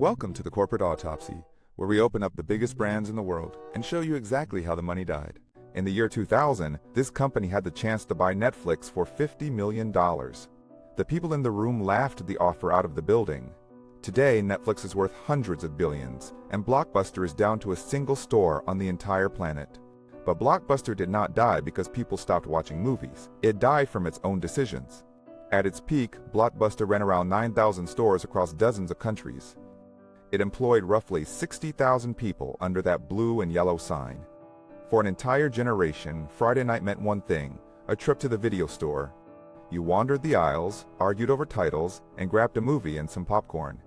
Welcome to the Corporate Autopsy, where we open up the biggest brands in the world and show you exactly how the money died. In the year 2000, this company had the chance to buy Netflix for $50 million. The people in the room laughed at the offer out of the building. Today, Netflix is worth hundreds of billions, and Blockbuster is down to a single store on the entire planet. But Blockbuster did not die because people stopped watching movies. It died from its own decisions. At its peak, Blockbuster ran around 9,000 stores across dozens of countries. It employed roughly 60,000 people under that blue and yellow sign. For an entire generation, Friday night meant one thing: a trip to the video store. You wandered the aisles, argued over titles, and grabbed a movie and some popcorn.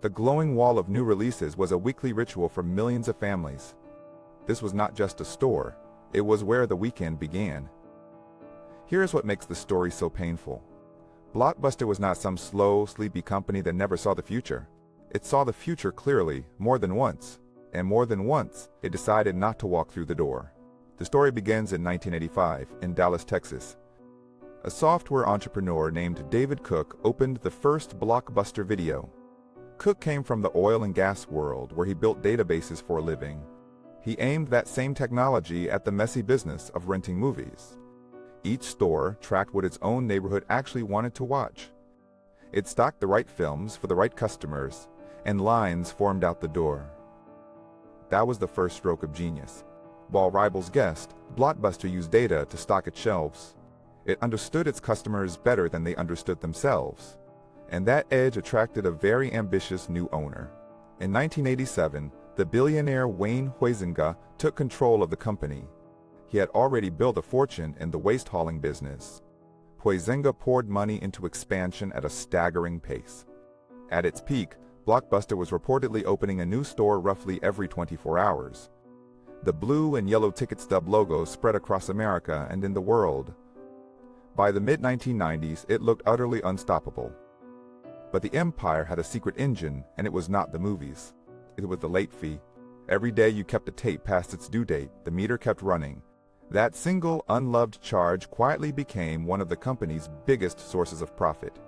The glowing wall of new releases was a weekly ritual for millions of families. This was not just a store, it was where the weekend began. Here's what makes the story so painful. Blockbuster was not some slow, sleepy company that never saw the future. It saw the future clearly, more than once. And more than once, it decided not to walk through the door. The story begins in 1985, in Dallas, Texas. A software entrepreneur named David Cook opened the first Blockbuster Video. Cook came from the oil and gas world, where he built databases for a living. He aimed that same technology at the messy business of renting movies. Each store tracked what its own neighborhood actually wanted to watch. It stocked the right films for the right customers, and lines formed out the door. That was the first stroke of genius. While rivals guessed, Blockbuster used data to stock its shelves. It understood its customers better than they understood themselves. And that edge attracted a very ambitious new owner. In 1987, the billionaire Wayne Huizenga took control of the company. He had already built a fortune in the waste hauling business. Huizenga poured money into expansion at a staggering pace. At its peak, Blockbuster was reportedly opening a new store roughly every 24 hours. The blue and yellow ticket stub logos spread across America and in the world. By the mid-1990s, it looked utterly unstoppable. But the empire had a secret engine, and it was not the movies. It was the late fee. Every day you kept a tape past its due date, the meter kept running. That single unloved charge quietly became one of the company's biggest sources of profit.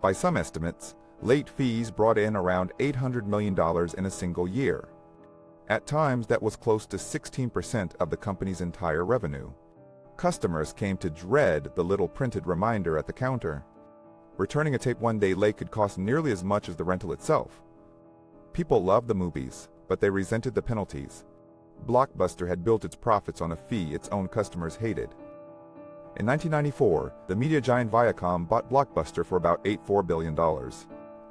By some estimates, late fees brought in around $800 million in a single year. At times, that was close to 16% of the company's entire revenue. Customers came to dread the little printed reminder at the counter. Returning a tape one day late could cost nearly as much as the rental itself. People loved the movies, but they resented the penalties. Blockbuster had built its profits on a fee its own customers hated. In 1994, the media giant Viacom bought Blockbuster for about $84 billion.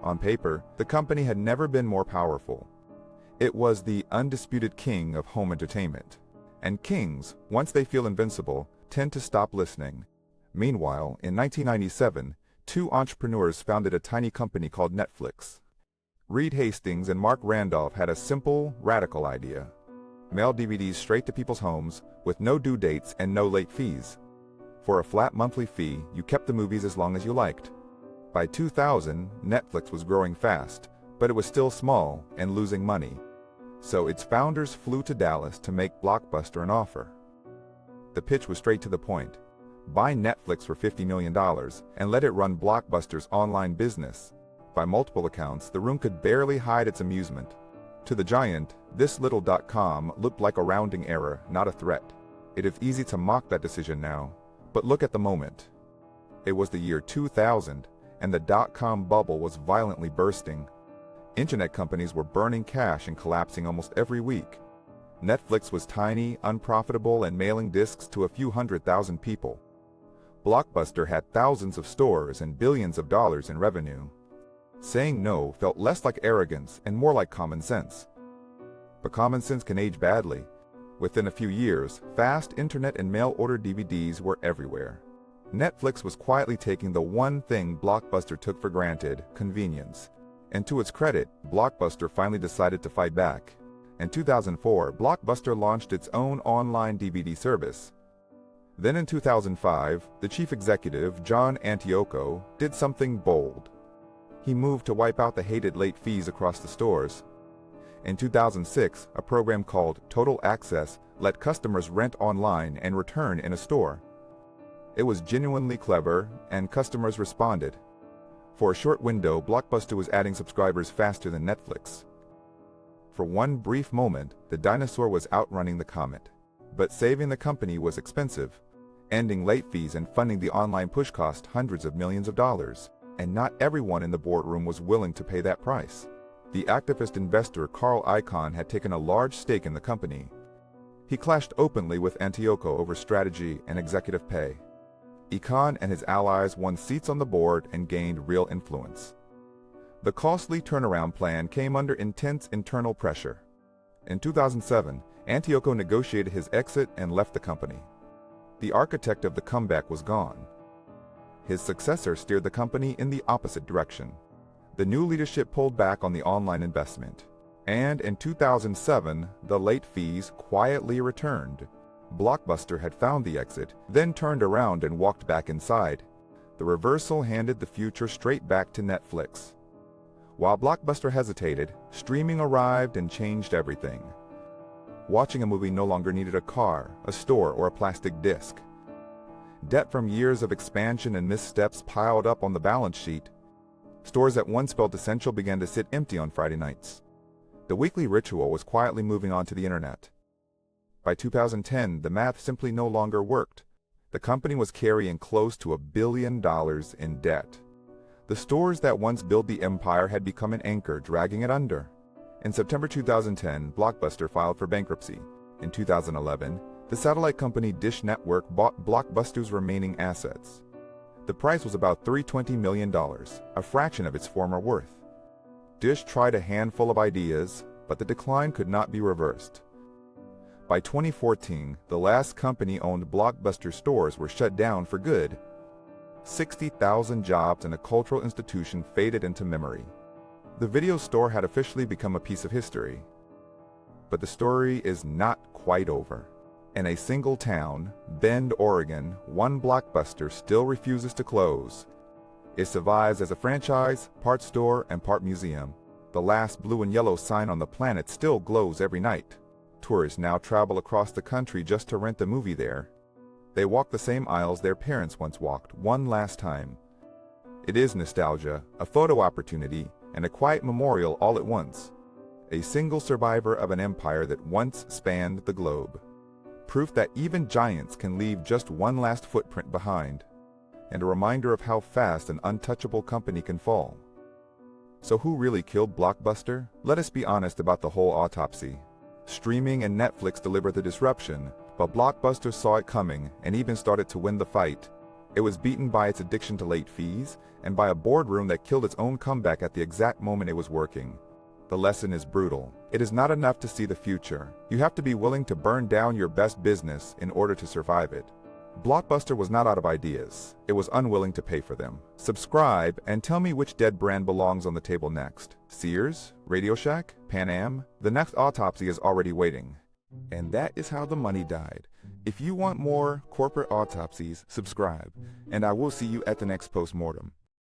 On paper, the company had never been more powerful. It was the undisputed king of home entertainment. And kings, once they feel invincible, tend to stop listening. Meanwhile, in 1997, two entrepreneurs founded a tiny company called Netflix. Reed Hastings and Mark Randolph had a simple, radical idea: mail DVDs straight to people's homes with no due dates and no late fees. For a flat monthly fee, you kept the movies as long as you liked. By 2000, Netflix was growing fast, but it was still small and losing money. So its founders flew to Dallas to make Blockbuster an offer. The pitch was straight to the point: buy Netflix for $50 million and let it run Blockbuster's online business. By multiple accounts, the room could barely hide its amusement. To the giant, this little .com looked like a rounding error, not a threat. It is easy to mock that decision now, but look at the moment. It was the year 2000, and the .com bubble was violently bursting. Internet companies were burning cash and collapsing almost every week. Netflix was tiny, unprofitable, and mailing discs to a few 100,000 people. Blockbuster had thousands of stores and billions of dollars in revenue. Saying no felt less like arrogance and more like common sense. But common sense can age badly. Within a few years, fast internet and mail-order DVDs were everywhere. Netflix was quietly taking the one thing Blockbuster took for granted: convenience. And to its credit, Blockbuster finally decided to fight back. In 2004, Blockbuster launched its own online DVD service. Then in 2005, the chief executive, John Antioco, did something bold. He moved to wipe out the hated late fees across the stores. In 2006, a program called Total Access let customers rent online and return in a store. It was genuinely clever, and customers responded. For a short window, Blockbuster was adding subscribers faster than Netflix. For one brief moment, the dinosaur was outrunning the comet. But saving the company was expensive. Ending late fees and funding the online push cost hundreds of millions of dollars, and not everyone in the boardroom was willing to pay that price. The activist investor Carl Icahn had taken a large stake in the company. He clashed openly with Antioco over strategy and executive pay. Icahn and his allies won seats on the board and gained real influence. The costly turnaround plan came under intense internal pressure. In 2007, Antioco negotiated his exit and left the company. The architect of the comeback was gone. His successor steered the company in the opposite direction. The new leadership pulled back on the online investment. And in 2007, the late fees quietly returned. Blockbuster had found the exit, then turned around and walked back inside. The reversal handed the future straight back to Netflix. While Blockbuster hesitated, streaming arrived and changed everything. Watching a movie no longer needed a car, a store, or a plastic disc. Debt from years of expansion and missteps piled up on the balance sheet. Stores that once felt essential began to sit empty on Friday nights. The weekly ritual was quietly moving on to the internet. By 2010, the math simply no longer worked. The company was carrying close to $1 billion in debt. The stores that once built the empire had become an anchor, dragging it under. In September 2010, Blockbuster filed for bankruptcy. In 2011, the satellite company Dish Network bought Blockbuster's remaining assets. The price was about $320 million, a fraction of its former worth. Dish tried a handful of ideas, but the decline could not be reversed. By 2014, the last company-owned Blockbuster stores were shut down for good. 60,000 jobs in a cultural institution faded into memory. The video store had officially become a piece of history. But the story is not quite over. In a single town, Bend, Oregon, one Blockbuster still refuses to close. It survives as a franchise, part store, and part museum. The last blue and yellow sign on the planet still glows every night. Tourists now travel across the country just to rent a movie there. They walk the same aisles their parents once walked, one last time. It is nostalgia, a photo opportunity, and a quiet memorial all at once. A single survivor of an empire that once spanned the globe. Proof that even giants can leave just one last footprint behind. And a reminder of how fast an untouchable company can fall. So who really killed Blockbuster? Let us be honest about the whole autopsy. Streaming and Netflix delivered the disruption, but Blockbuster saw it coming and even started to win the fight. It was beaten by its addiction to late fees and by a boardroom that killed its own comeback at the exact moment it was working. The lesson is brutal. It is not enough to see the future. You have to be willing to burn down your best business in order to survive it. Blockbuster was not out of ideas. It was unwilling to pay for them. Subscribe and tell me which dead brand belongs on the table next. Sears? Radio Shack? Pan Am? The next autopsy is already waiting. And that is how the money died. If you want more corporate autopsies, subscribe, and I will see you at the next postmortem.